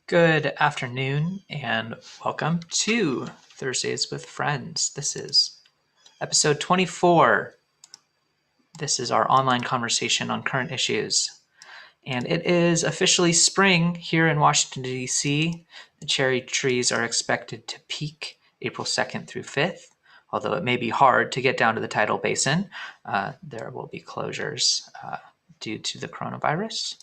Good afternoon and welcome to Thursdays with Friends. This is episode 24. This is our online conversation on current issues. And it is officially spring here in Washington, D.C. The cherry trees are expected to peak April 2nd through 5th. Although it may be hard to get down to the tidal basin, there will be closures due to the coronavirus.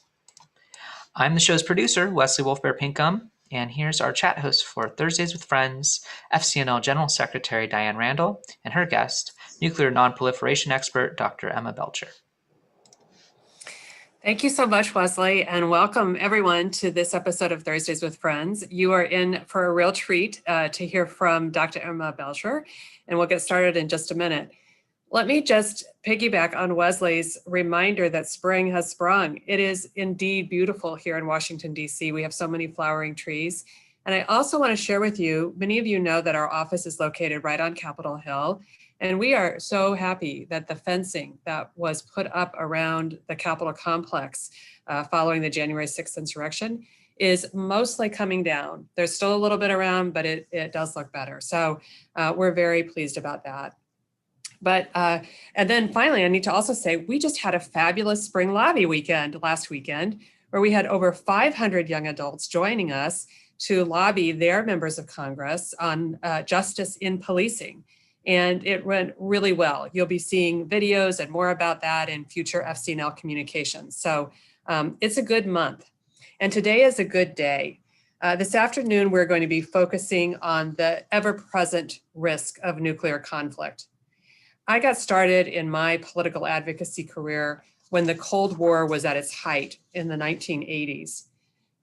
I'm the show's producer, Wesley Wolfbear Pinkham, and here's our chat host for Thursdays with Friends, FCNL General Secretary Diane Randall, and her guest, nuclear non-proliferation expert Dr. Emma Belcher. Thank you so much, Wesley, and welcome everyone to this episode of Thursdays with Friends. You are in for a real treat to hear from Dr. Emma Belcher, and we'll get started in just a minute. Let me just piggyback on Wesley's reminder that spring has sprung. It is indeed beautiful here in Washington, D.C. We have so many flowering trees. And I also want to share with you, many of you know that our office is located right on Capitol Hill. And we are so happy that the fencing that was put up around the Capitol complex following the January 6th insurrection is mostly coming down. There's still a little bit around, but it does look better. So we're very pleased about that. But, and then finally, I need to also say, we just had a fabulous spring lobby weekend last weekend, where we had over 500 young adults joining us to lobby their members of Congress on justice in policing. And it went really well. You'll be seeing videos and more about that in future FCNL communications. So it's a good month. And today is a good day. This afternoon, we're going to be focusing on the ever-present risk of nuclear conflict. I got started in my political advocacy career when the Cold War was at its height in the 1980s.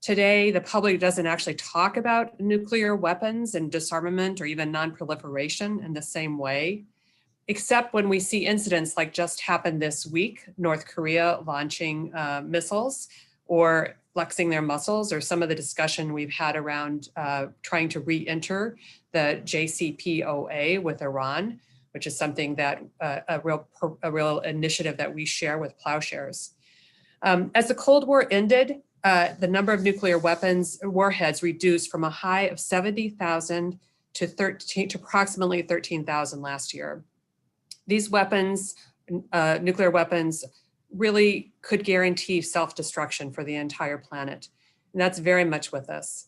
Today, the public doesn't actually talk about nuclear weapons and disarmament or even non-proliferation in the same way, except when we see incidents like just happened this week, North Korea launching missiles or flexing their muscles, or some of the discussion we've had around trying to re-enter the JCPOA with Iran, which is something that a real initiative that we share with Ploughshares. As the Cold War ended, the number of nuclear warheads reduced from a high of 70,000 to approximately 13,000 last year. These weapons, nuclear weapons, really could guarantee self-destruction for the entire planet. And that's very much with us.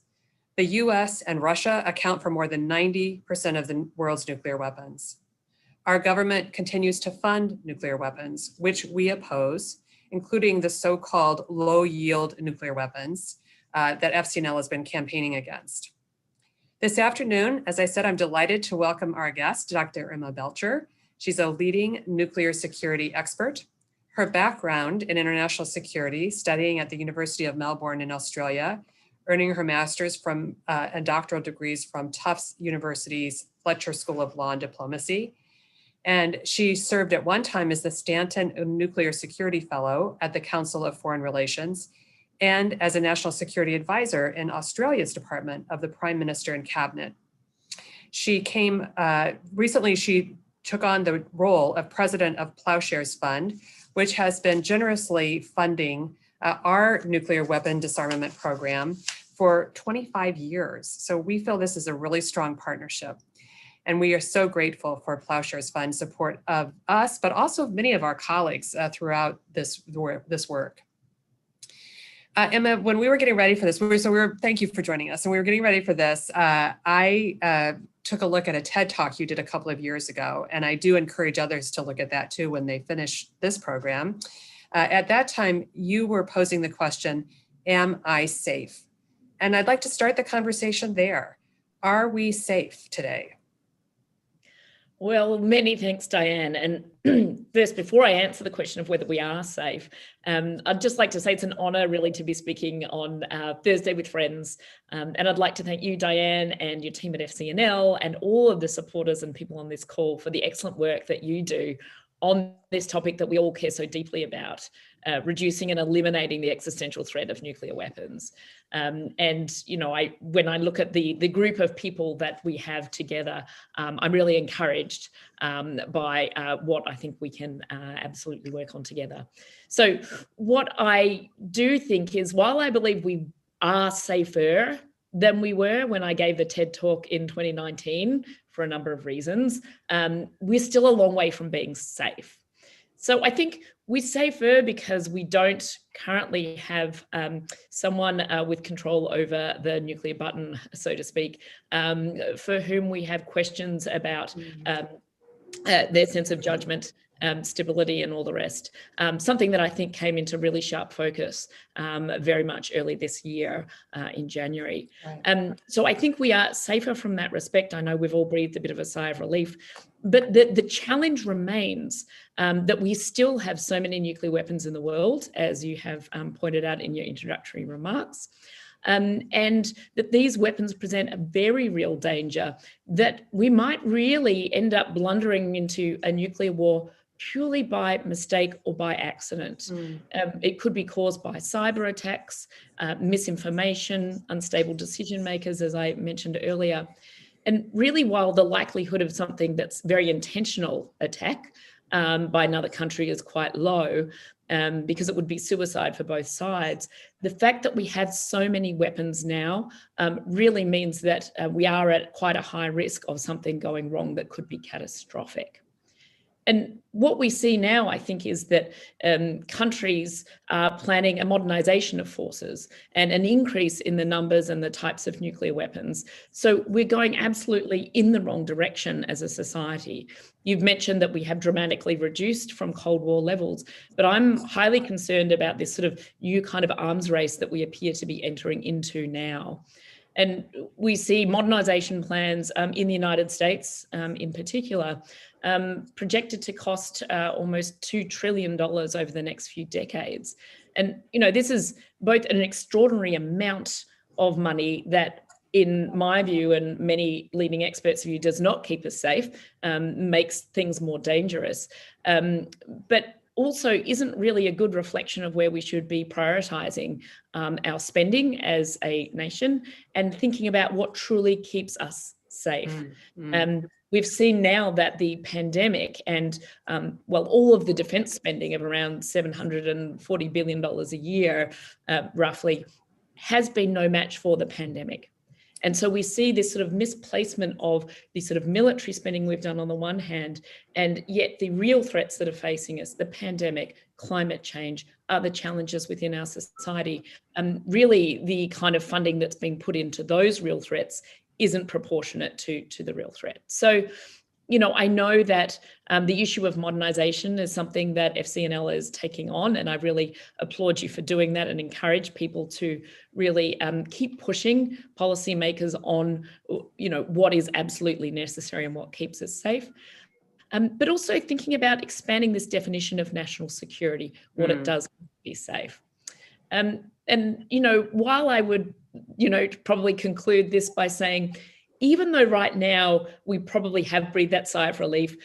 The US and Russia account for more than 90% of the world's nuclear weapons. Our government continues to fund nuclear weapons, which we oppose, including the so-called low-yield nuclear weapons that FCNL has been campaigning against. This afternoon, as I said, I'm delighted to welcome our guest, Dr. Emma Belcher. She's a leading nuclear security expert. Her background in international security, studying at the University of Melbourne in Australia, earning her master's and doctoral degrees from Tufts University's Fletcher School of Law and Diplomacy. And she served at one time as the Stanton Nuclear Security Fellow at the Council of Foreign Relations and as a National Security Advisor in Australia's Department of the Prime Minister and Cabinet. She recently she took on the role of President of Ploughshares Fund, which has been generously funding our nuclear weapon disarmament program for 25 years. So we feel this is a really strong partnership. And we are so grateful for Ploughshares Fund support of us, but also many of our colleagues throughout this work. Emma, when we were getting ready for this, thank you for joining us. And we were getting ready for this. I took a look at a TED Talk you did a couple of years ago, and I do encourage others to look at that too when they finish this program. At that time, you were posing the question, am I safe? And I'd like to start the conversation there. Are we safe today? Well, many thanks, Diane. And first, before I answer the question of whether we are safe, I'd just like to say it's an honour really to be speaking on Thursday with Friends. And I'd like to thank you, Diane, and your team at FCNL and all of the supporters and people on this call for the excellent work that you do on this topic that we all care so deeply about, reducing and eliminating the existential threat of nuclear weapons. And, you know, when I look at the group of people that we have together, I'm really encouraged by what I think we can absolutely work on together. So what I do think is, while I believe we are safer than we were when I gave the TED Talk in 2019 for a number of reasons, we're still a long way from being safe. So I think we're safer because we don't currently have someone with control over the nuclear button, so to speak, for whom we have questions about their sense of judgment, stability and all the rest. Something that I think came into really sharp focus very much early this year in January. Right. So I think we are safer from that respect. I know we've all breathed a bit of a sigh of relief, but the challenge remains that we still have so many nuclear weapons in the world, as you have pointed out in your introductory remarks. And that these weapons present a very real danger that we might really end up blundering into a nuclear war purely by mistake or by accident. It could be caused by cyber attacks, misinformation, unstable decision makers, as I mentioned earlier. And really, while the likelihood of something that's very intentional attack by another country is quite low, because it would be suicide for both sides, the fact that we have so many weapons now really means that we are at quite a high risk of something going wrong that could be catastrophic. And what we see now, I think, is that countries are planning a modernization of forces and an increase in the numbers and the types of nuclear weapons. So we're going absolutely in the wrong direction as a society. You've mentioned that we have dramatically reduced from Cold War levels, but I'm highly concerned about this sort of new kind of arms race that we appear to be entering into now. And we see modernization plans in the United States in particular projected to cost almost $2 trillion over the next few decades. And, you know, this is both an extraordinary amount of money that, in my view and many leading experts' view, does not keep us safe, makes things more dangerous, but also isn't really a good reflection of where we should be prioritizing our spending as a nation and thinking about what truly keeps us safe. We've seen now that the pandemic and, well, all of the defense spending of around $740 billion a year, roughly, has been no match for the pandemic. And so we see this sort of misplacement of the sort of military spending we've done on the one hand, and yet the real threats that are facing us, the pandemic, climate change, other challenges within our society, really the kind of funding that's being put into those real threats isn't proportionate to the real threat. So, you know, I know that the issue of modernization is something that FCNL is taking on, and I really applaud you for doing that and encourage people to really keep pushing policymakers on, you know, what is absolutely necessary and what keeps us safe. But also thinking about expanding this definition of national security, what it does to be safe. And, you know, while I would, you know, probably conclude this by saying, even though right now we probably have breathed that sigh of relief,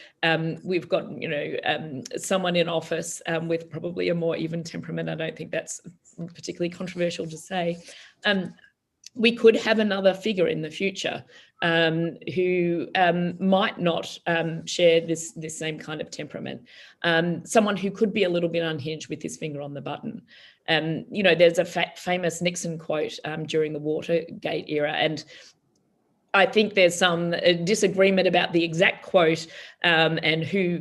we've got, you know, someone in office with probably a more even temperament. I don't think that's particularly controversial to say. We could have another figure in the future who might not share this same kind of temperament. Someone who could be a little bit unhinged with his finger on the button. There's a famous Nixon quote during the Watergate era, and I think there's some disagreement about the exact quote and who,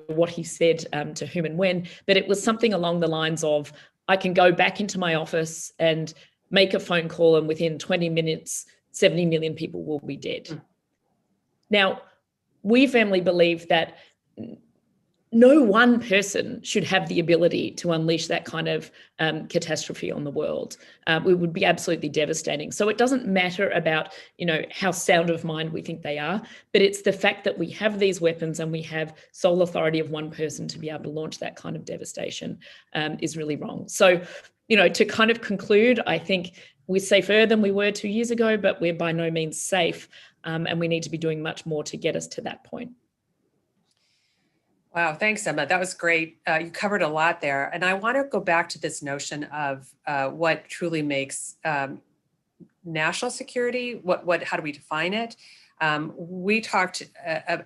what he said to whom and when, but it was something along the lines of, I can go back into my office and make a phone call, and within 20 minutes, 70 million people will be dead. Now, we firmly believe that no one person should have the ability to unleash that kind of catastrophe on the world. It would be absolutely devastating. So it doesn't matter about, how sound of mind we think they are, but it's the fact that we have these weapons and we have sole authority of one person to be able to launch that kind of devastation is really wrong. So, to kind of conclude, I think we're safer than we were 2 years ago, but we're by no means safe. And we need to be doing much more to get us to that point. Wow, thanks, Emma. That was great. You covered a lot there. And I want to go back to this notion of what truly makes national security. How do we define it? We talked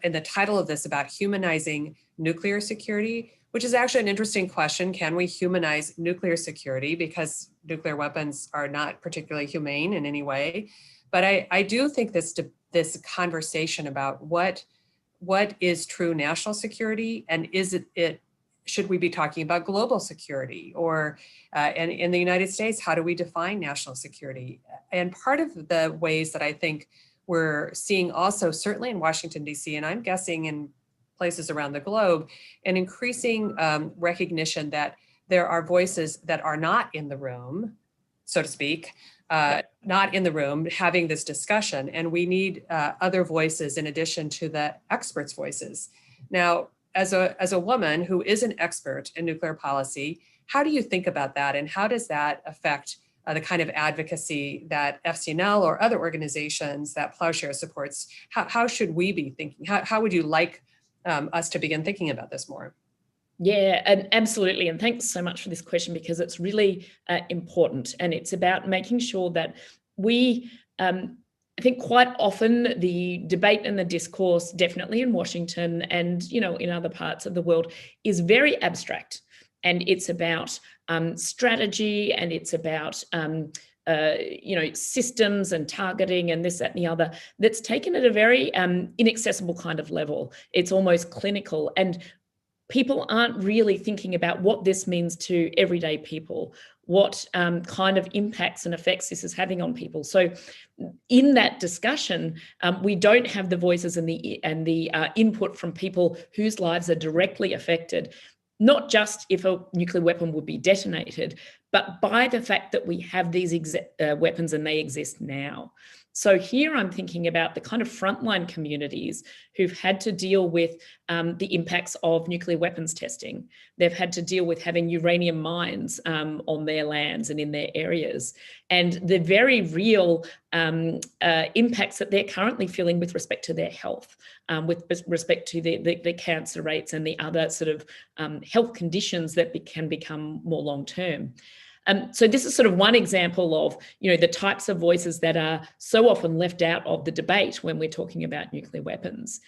in the title of this about humanizing nuclear security, which is actually an interesting question. Can we humanize nuclear security? Because nuclear weapons are not particularly humane in any way. But I do think this conversation about what is true national security, and should we be talking about global security, or and in the United States, how do we define national security? And part of the ways that I think we're seeing also, certainly in Washington, D.C., and I'm guessing in places around the globe, an increasing recognition that there are voices that are not in the room, so to speak, not in the room having this discussion, and we need other voices in addition to the experts' voices. Now, as a woman who is an expert in nuclear policy, how do you think about that, and how does that affect the kind of advocacy that FCNL or other organizations that Ploughshares supports? How should we be thinking? How would you like us to begin thinking about this more? Yeah, and absolutely. And thanks so much for this question, because it's really important. And it's about making sure that we, I think quite often the debate and the discourse, definitely in Washington and, in other parts of the world, is very abstract. And it's about strategy, and it's about systems and targeting and this, that, and the other, that's taken at a very inaccessible kind of level. It's almost clinical, and people aren't really thinking about what this means to everyday people, what kind of impacts and effects this is having on people. So in that discussion, we don't have the voices and the input from people whose lives are directly affected, not just if a nuclear weapon would be detonated, but by the fact that we have these weapons and they exist now. So here I'm thinking about the kind of frontline communities who've had to deal with the impacts of nuclear weapons testing. They've had to deal with having uranium mines on their lands and in their areas, and the very real impacts that they're currently feeling with respect to their health, with respect to the cancer rates and the other sort of health conditions that can become more long-term. So this is sort of one example of, the types of voices that are so often left out of the debate when we're talking about nuclear weapons.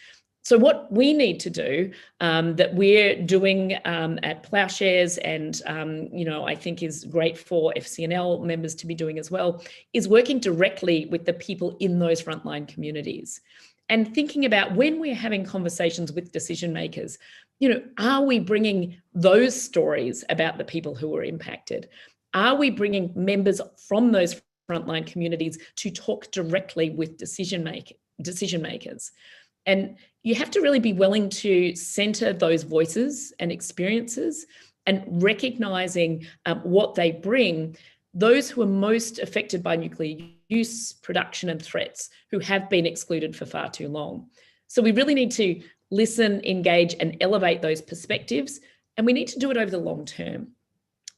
So what we need to do, that we're doing at Ploughshares, and I think is great for FCNL members to be doing as well, is working directly with the people in those frontline communities, and thinking about, when we're having conversations with decision makers, are we bringing those stories about the people who are impacted? Are we bringing members from those frontline communities to talk directly with decision makers? And you have to really be willing to centre those voices and experiences, and recognising what they bring, those who are most affected by nuclear use, production and threats, who have been excluded for far too long. So we really need to listen, engage and elevate those perspectives, and we need to do it over the long term.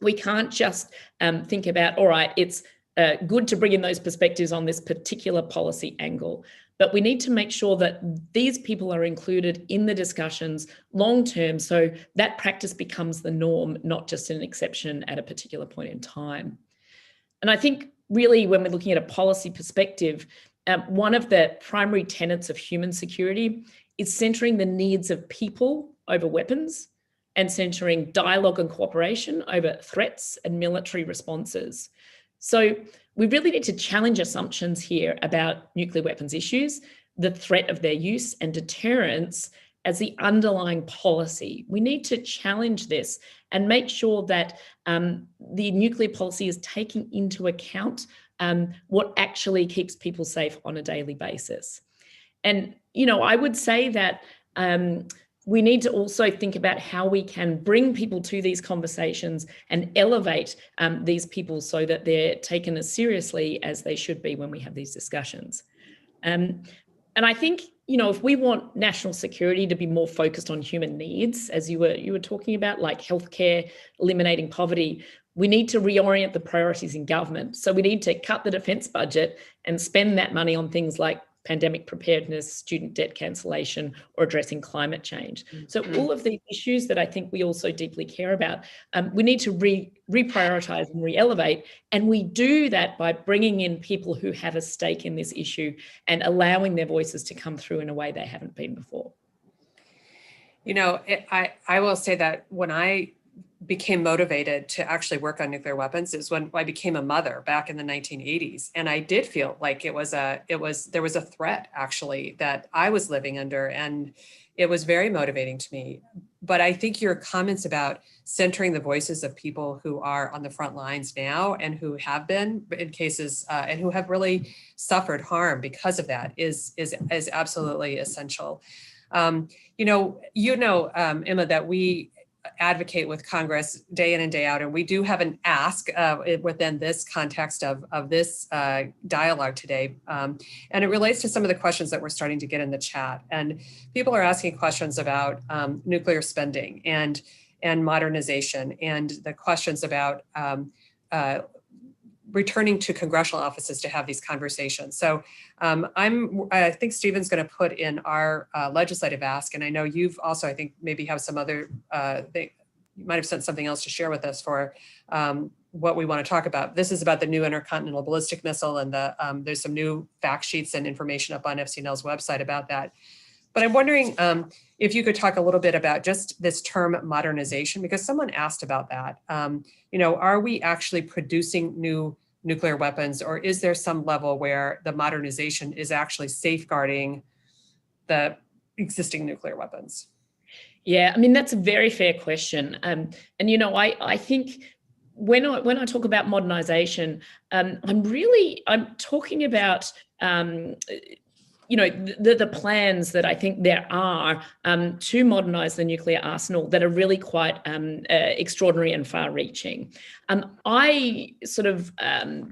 We can't just think about, all right, it's good to bring in those perspectives on this particular policy angle, but we need to make sure that these people are included in the discussions long term, so that practice becomes the norm, not just an exception at a particular point in time. And I think really, when we're looking at a policy perspective, one of the primary tenets of human security is centering the needs of people over weapons, and centering dialogue and cooperation over threats and military responses. So we really need to challenge assumptions here about nuclear weapons issues, the threat of their use and deterrence as the underlying policy. We need to challenge this and make sure that the nuclear policy is taking into account what actually keeps people safe on a daily basis. And, I would say that we need to also think about how we can bring people to these conversations and elevate these people so that they're taken as seriously as they should be when we have these discussions. And I think, if we want national security to be more focused on human needs, as you were talking about, like healthcare, eliminating poverty, we need to reorient the priorities in government. So we need to cut the defence budget and spend that money on things like pandemic preparedness, student debt cancellation, or addressing climate change. So all of these issues that I think we also deeply care about, we need to reprioritize and re-elevate. And we do that by bringing in people who have a stake in this issue and allowing their voices to come through in a way they haven't been before. I will say that when I became motivated to actually work on nuclear weapons is when I became a mother back in the 1980s. And I did feel like there was a threat actually that I was living under, and it was very motivating to me. But I think your comments about centering the voices of people who are on the front lines now and who have been in cases and who have really suffered harm because of that is absolutely essential. Emma, that we advocate with Congress day in and day out, and we do have an ask within this context of this dialogue today, and it relates to some of the questions that we're starting to get in the chat. And people are asking questions about nuclear spending and modernization, and the questions about returning to congressional offices to have these conversations. So I think Stephen's going to put in our legislative ask, and I know you've also, I think, maybe have some other, you might have sent something else to share with us for what we want to talk about. This is about the new intercontinental ballistic missile, and there's some new fact sheets and information up on FCNL's website about that. But I'm wondering if you could talk a little bit about just this term modernization, because someone asked about that. Are we actually producing new nuclear weapons, or is there some level where the modernization is actually safeguarding the existing nuclear weapons? Yeah, I mean, that's a very fair question. I think when I talk about modernization, I'm talking about the plans that I think there are to modernize the nuclear arsenal that are really quite extraordinary and far-reaching. I sort of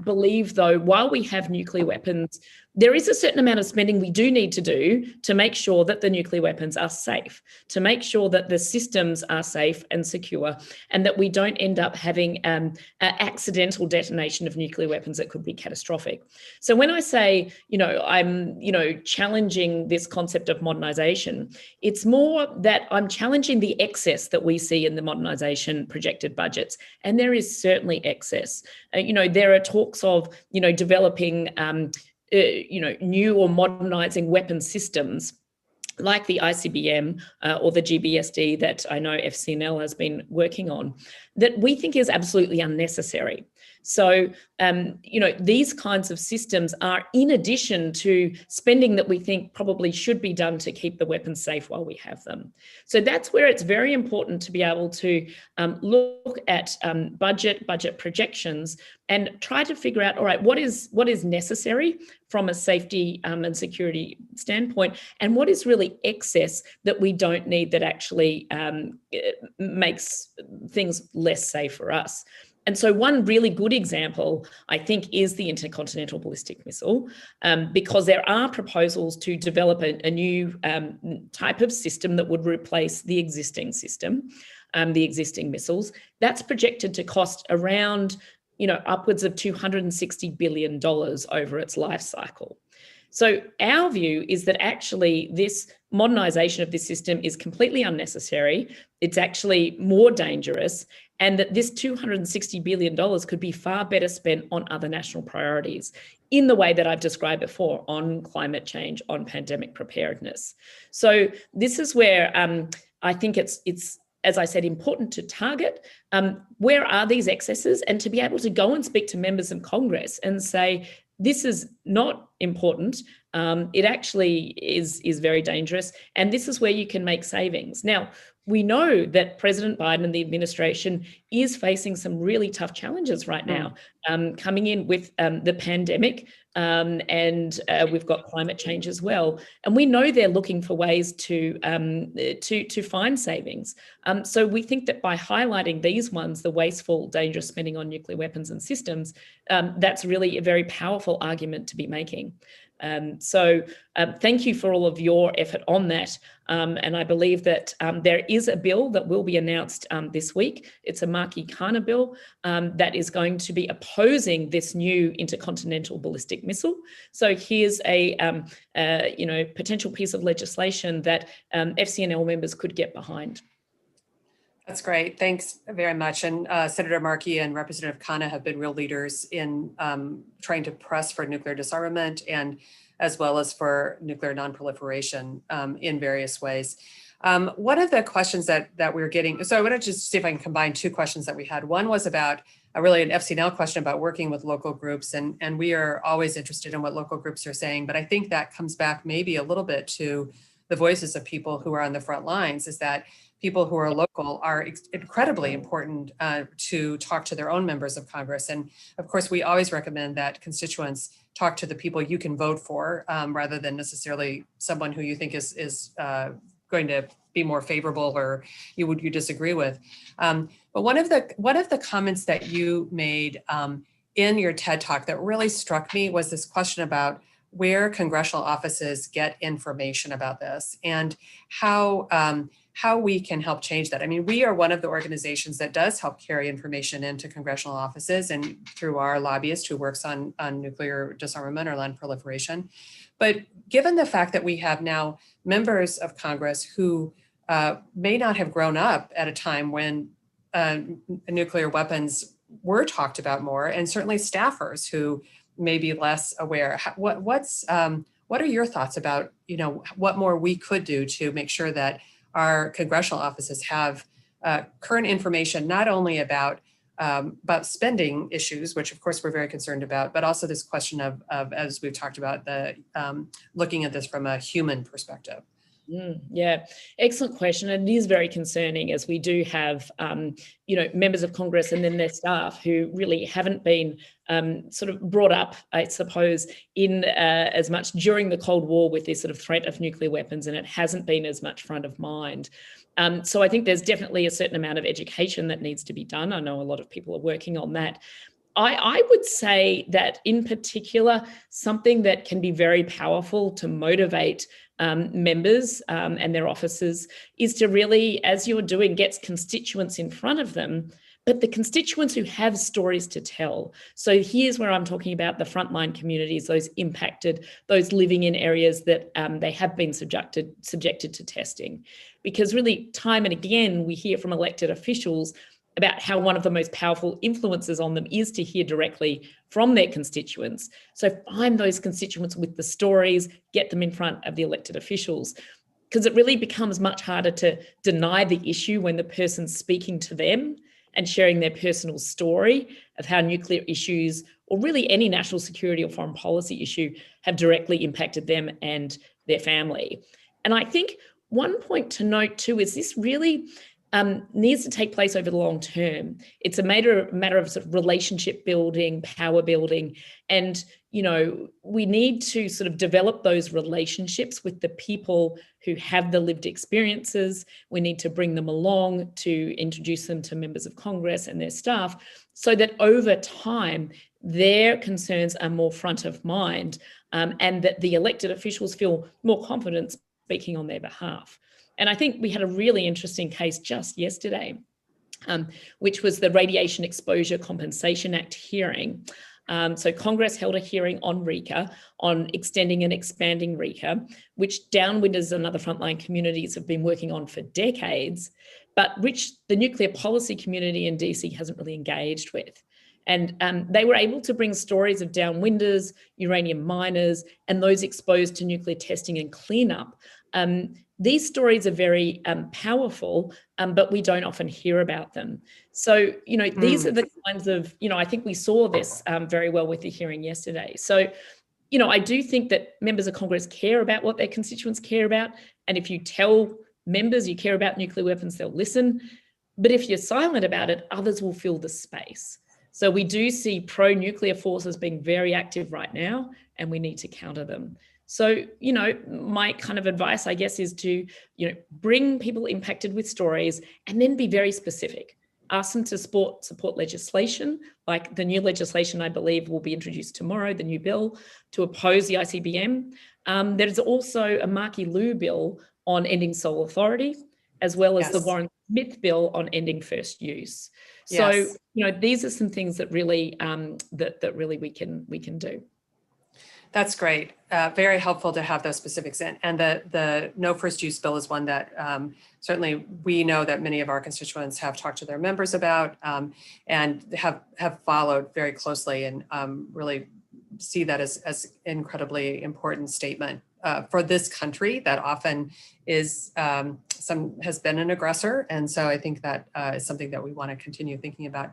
believe, though, while we have nuclear weapons, there is a certain amount of spending we do need to do to make sure that the nuclear weapons are safe, to make sure that the systems are safe and secure, and that we don't end up having accidental detonation of nuclear weapons that could be catastrophic. So when I say, I'm, challenging this concept of modernization, it's more that I'm challenging the excess that we see in the modernization projected budgets. And there is certainly excess. There are talks of, developing new or modernizing weapon systems like the ICBM or the GBSD that I know FCNL has been working on, that we think is absolutely unnecessary. So, these kinds of systems are in addition to spending that we think probably should be done to keep the weapons safe while we have them. So that's where it's very important to be able to look at budget projections and try to figure out, all right, what is necessary from a safety and security standpoint, and what is really excess that we don't need that actually makes things less safe for us. And so one really good example, I think, is the intercontinental ballistic missile, because there are proposals to develop a new type of system that would replace the existing system, the existing missiles. That's projected to cost around, upwards of $260 billion over its life cycle. So our view is that actually this modernization of this system is completely unnecessary. It's actually more dangerous, and that this $260 billion could be far better spent on other national priorities in the way that I've described before, on climate change, on pandemic preparedness. So this is where I think it's as I said, important to target where are these excesses, and to be able to go and speak to members of Congress and say, this is not important. It actually is very dangerous, and this is where you can make savings. Now, we know that President Biden and the administration is facing some really tough challenges right now, coming in with the pandemic, and we've got climate change as well. And we know they're looking for ways to find savings. So we think that by highlighting these ones, the wasteful, dangerous spending on nuclear weapons and systems, that's really a very powerful argument to be making. So thank you for all of your effort on that. And I believe that there is a bill that will be announced this week. It's a Markey-Kana bill that is going to be opposing this new intercontinental ballistic missile. So here's a potential piece of legislation that FCNL members could get behind. That's great. Thanks very much. And Senator Markey and Representative Kana have been real leaders in trying to press for nuclear disarmament, and as well as for nuclear non-proliferation in various ways. One of the questions that we're getting, so I want to just see if I can combine two questions that we had. One was about really an FCNL question about working with local groups, and we are always interested in what local groups are saying, but I think that comes back maybe a little bit to the voices of people who are on the front lines, is that people who are local are incredibly important to talk to their own members of Congress. And of course, we always recommend that constituents talk to the people you can vote for, rather than necessarily someone who you think is going to be more favorable or you disagree with. But one of the comments that you made in your TED Talk that really struck me was this question about where congressional offices get information about this, and how we can help change that. I mean, we are one of the organizations that does help carry information into congressional offices, and through our lobbyist who works on nuclear disarmament or non-proliferation. But given the fact that we have now members of Congress who may not have grown up at a time when nuclear weapons were talked about more, and certainly staffers who may be less aware, what are your thoughts about, what more we could do to make sure that our congressional offices have current information, not only about spending issues, which of course we're very concerned about, but also this question of as we've talked about, the looking at this from a human perspective? Yeah, excellent question. And it is very concerning, as we do have, members of Congress and then their staff who really haven't been sort of brought up, I suppose, in as much during the Cold War with this sort of threat of nuclear weapons, and it hasn't been as much front of mind. So I think there's definitely a certain amount of education that needs to be done. I know a lot of people are working on that. I would say that in particular, something that can be very powerful to motivate members and their officers is to really, as you're doing, get constituents in front of them, but the constituents who have stories to tell. So here's where I'm talking about the frontline communities, those impacted, those living in areas that they have been subjected to testing. Because really, time and again, we hear from elected officials about how one of the most powerful influences on them is to hear directly from their constituents. So find those constituents with the stories, get them in front of the elected officials, because it really becomes much harder to deny the issue when the person's speaking to them and sharing their personal story of how nuclear issues, or really any national security or foreign policy issue, have directly impacted them and their family. And I think one point to note too is this really needs to take place over the long term. It's a matter of sort of relationship building, power building, and we need to sort of develop those relationships with the people who have the lived experiences. We need to bring them along, to introduce them to members of Congress and their staff, so that over time their concerns are more front of mind, and that the elected officials feel more confident speaking on their behalf. And I think we had a really interesting case just yesterday, which was the Radiation Exposure Compensation Act hearing. So Congress held a hearing on RECA, on extending and expanding RECA, which downwinders and other frontline communities have been working on for decades, but which the nuclear policy community in DC hasn't really engaged with. And they were able to bring stories of downwinders, uranium miners, and those exposed to nuclear testing and cleanup. These stories are very powerful, but we don't often hear about them. So, these are the kinds of, I think we saw this very well with the hearing yesterday. So, I do think that members of Congress care about what their constituents care about. And if you tell members you care about nuclear weapons, they'll listen. But if you're silent about it, others will fill the space. So we do see pro-nuclear forces being very active right now, and we need to counter them. So, my kind of advice, I guess, is to, bring people impacted with stories and then be very specific. Ask them to support legislation, like the new legislation I believe will be introduced tomorrow, the new bill to oppose the ICBM. There's also a Markey Liu bill on ending sole authority, as well as the Warren Smith bill on ending first use. So, these are some things that really that really we can do. That's great. Very helpful to have those specifics in. And the no first use bill is one that certainly we know that many of our constituents have talked to their members about and have followed very closely, and really see that as incredibly important statement for this country that often is has been an aggressor. And so I think that is something that we want to continue thinking about.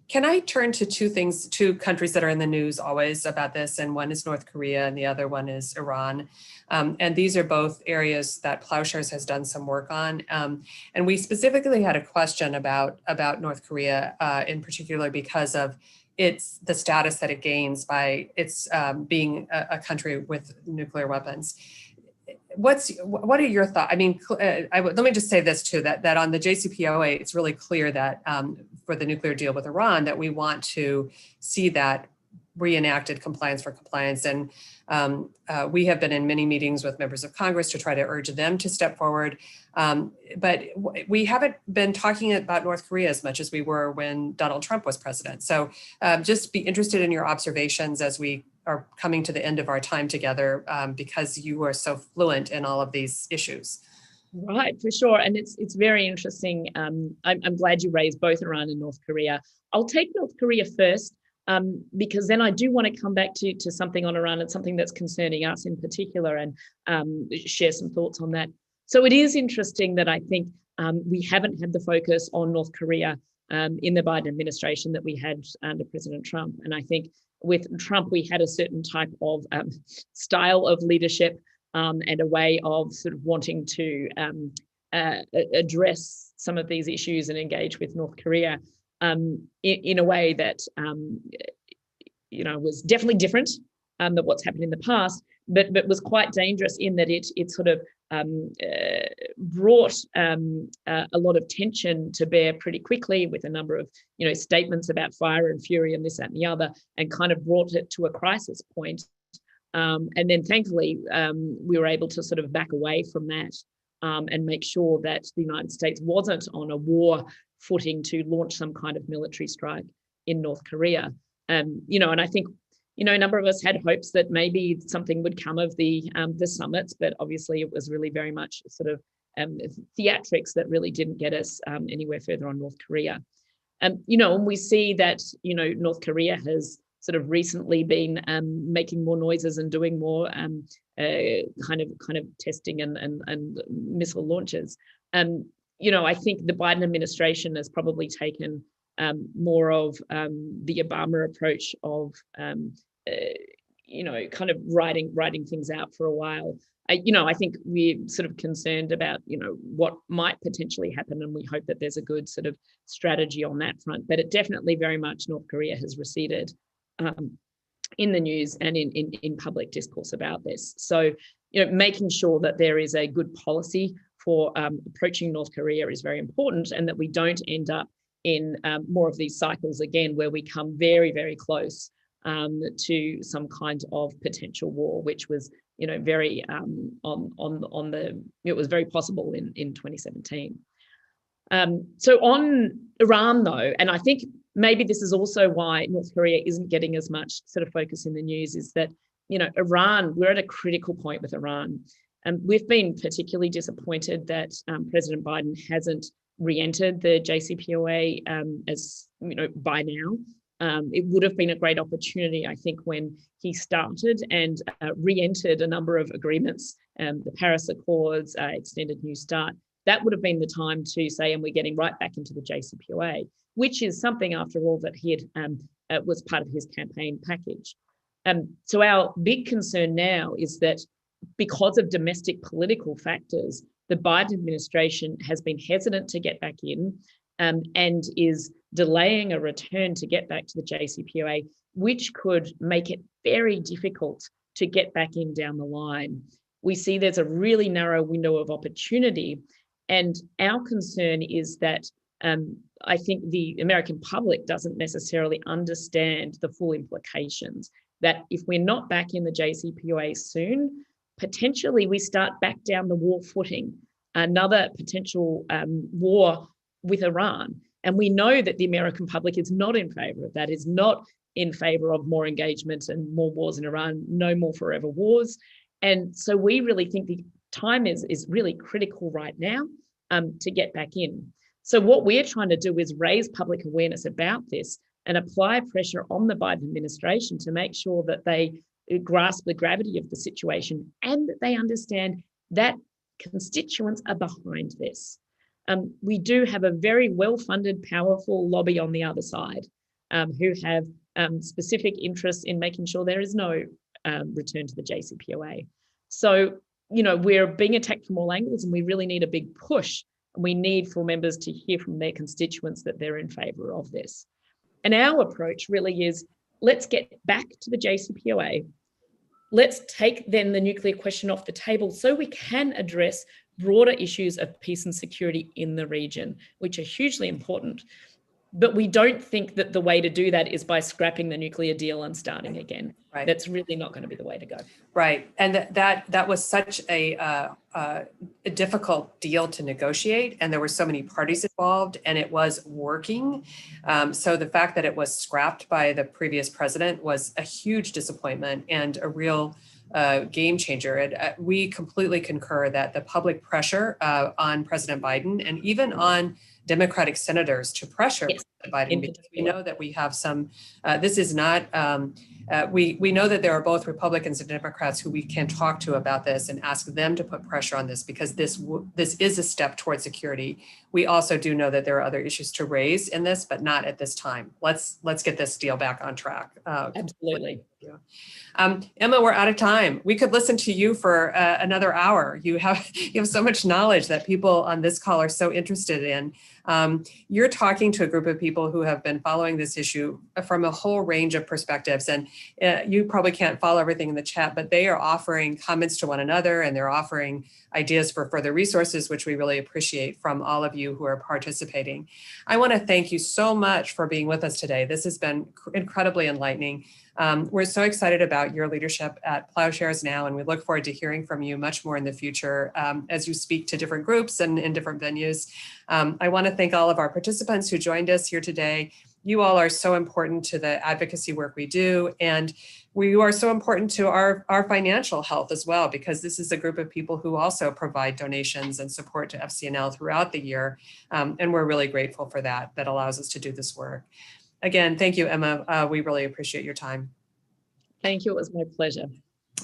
Can I turn to two countries that are in the news always about this? And one is North Korea and the other one is Iran. And these are both areas that Ploughshares has done some work on. And we specifically had a question about North Korea in particular because of the status that it gains by its being a country with nuclear weapons. What are your thoughts? I mean, let me just say this too, that on the JCPOA, it's really clear that for the nuclear deal with Iran, that we want to see that reenacted compliance for compliance. And we have been in many meetings with members of Congress to try to urge them to step forward. But we haven't been talking about North Korea as much as we were when Donald Trump was president. So just be interested in your observations as we are coming to the end of our time together, because you are so fluent in all of these issues. Right, for sure. And it's very interesting. I'm glad you raised both Iran and North Korea. I'll take North Korea first, because then I do want to come back to something on Iran and something that's concerning us in particular, and share some thoughts on that. So it is interesting that I think we haven't had the focus on North Korea in the Biden administration that we had under President Trump. And I think with Trump, we had a certain type of style of leadership and a way of sort of wanting to address some of these issues and engage with North Korea in a way that was definitely different than what's happened in the past, but was quite dangerous in that it sort of brought a lot of tension to bear pretty quickly with a number of statements about fire and fury and this, that, and the other, and kind of brought it to a crisis point. And then thankfully, we were able to sort of back away from that and make sure that the United States wasn't on a war footing to launch some kind of military strike in North Korea. And I think, a number of us had hopes that maybe something would come of the summits, but obviously it was really very much sort of theatrics that really didn't get us anywhere further on North Korea. And we see that, North Korea has sort of recently been making more noises and doing more kind of testing and missile launches. I think the Biden administration has probably taken more of the Obama approach of kind of writing things out for a while. I think we're sort of concerned about what might potentially happen, and we hope that there's a good sort of strategy on that front. But it definitely very much North Korea has receded in the news and in public discourse about this. So making sure that there is a good policy for approaching North Korea is very important, and that we don't end up in more of these cycles again, where we come very, very close to some kind of potential war, which was, very it was very possible in 2017. So on Iran though, and I think maybe this is also why North Korea isn't getting as much sort of focus in the news, is that, Iran, we're at a critical point with Iran. And we've been particularly disappointed that President Biden hasn't re-entered the JCPOA as by now. It would have been a great opportunity, I think, when he started and re-entered a number of agreements, the Paris Accords, extended New START. That would have been the time to say, and we're getting right back into the JCPOA, which is something, after all, that he had was part of his campaign package. So our big concern now is that because of domestic political factors, the Biden administration has been hesitant to get back in and is delaying a return to get back to the JCPOA, which could make it very difficult to get back in down the line. We see there's a really narrow window of opportunity, and our concern is that I think the American public doesn't necessarily understand the full implications, that if we're not back in the JCPOA soon, potentially we start back down the war footing, another potential war with Iran. And we know that the American public is not in favor of that, is not in favor of more engagement and more wars in Iran, no more forever wars. And so we really think the time is really critical right now to get back in. So what we're trying to do is raise public awareness about this and apply pressure on the Biden administration to make sure that they grasp the gravity of the situation and that they understand that constituents are behind this. We do have a very well-funded, powerful lobby on the other side who have specific interests in making sure there is no return to the JCPOA. So, we're being attacked from all angles, and we really need a big push. And we need for members to hear from their constituents that they're in favour of this. And our approach really is, let's get back to the JCPOA. Let's take then the nuclear question off the table so we can address broader issues of peace and security in the region, which are hugely important. But we don't think that the way to do that is by scrapping the nuclear deal and starting again. Right. That's really not going to be the way to go. Right. And that was such a difficult deal to negotiate. And there were so many parties involved, and it was working. So the fact that it was scrapped by the previous president was a huge disappointment and a real game changer. And we completely concur that the public pressure on President Biden and even on Democratic senators to pressure President Biden, because we know that we have some, this is not, we know that there are both Republicans and Democrats who we can talk to about this and ask them to put pressure on this, because this is a step towards security. We also do know that there are other issues to raise in this, but not at this time. Let's get this deal back on track. Absolutely. Emma, we're out of time. We could listen to you for another hour. You have so much knowledge that people on this call are so interested in. You're talking to a group of people who have been following this issue from a whole range of perspectives. And you probably can't follow everything in the chat, but they are offering comments to one another, and they're offering ideas for further resources, which we really appreciate from all of you who are participating. I want to thank you so much for being with us today. This has been incredibly enlightening. We're so excited about your leadership at Ploughshares now, and we look forward to hearing from you much more in the future as you speak to different groups and in different venues. I want to thank all of our participants who joined us here today. You all are so important to the advocacy work we do, and you are so important to our financial health as well, because this is a group of people who also provide donations and support to FCNL throughout the year, and we're really grateful for that. That allows us to do this work. Again, thank you, Emma. We really appreciate your time. Thank you. It was my pleasure.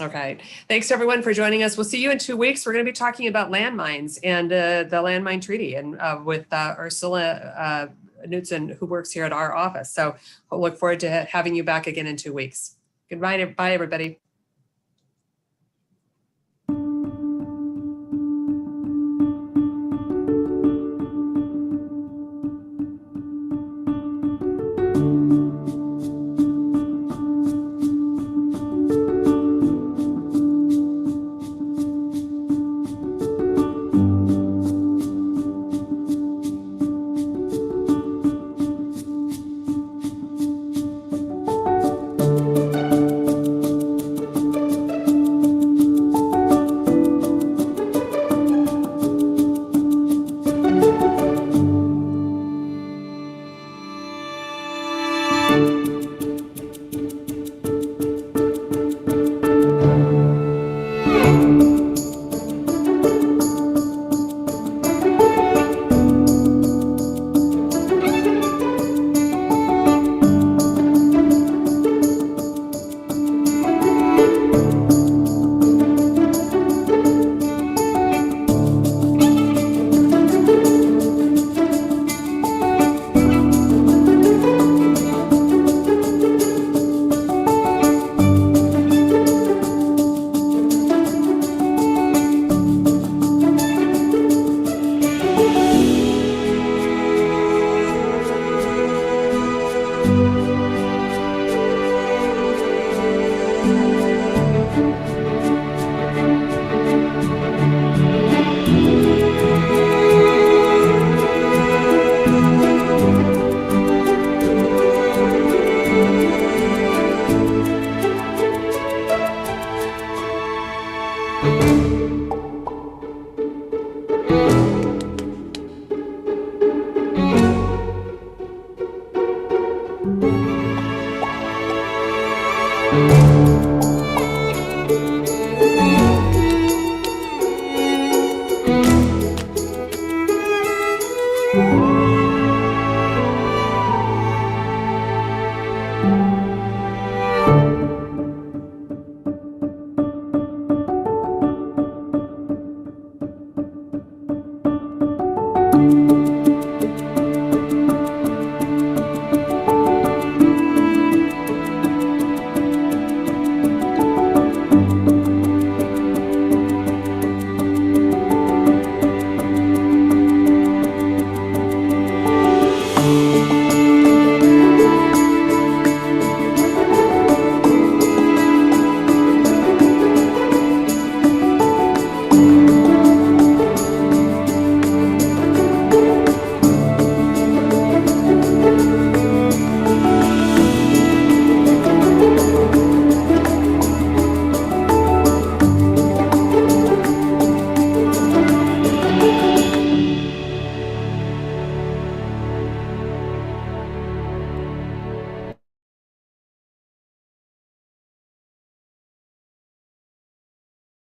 Okay. Thanks to everyone for joining us. We'll see you in 2 weeks. We're going to be talking about landmines and the landmine treaty, and with Ursula Knudsen, who works here at our office. So we'll look forward to having you back again in 2 weeks. Goodbye. Bye, everybody.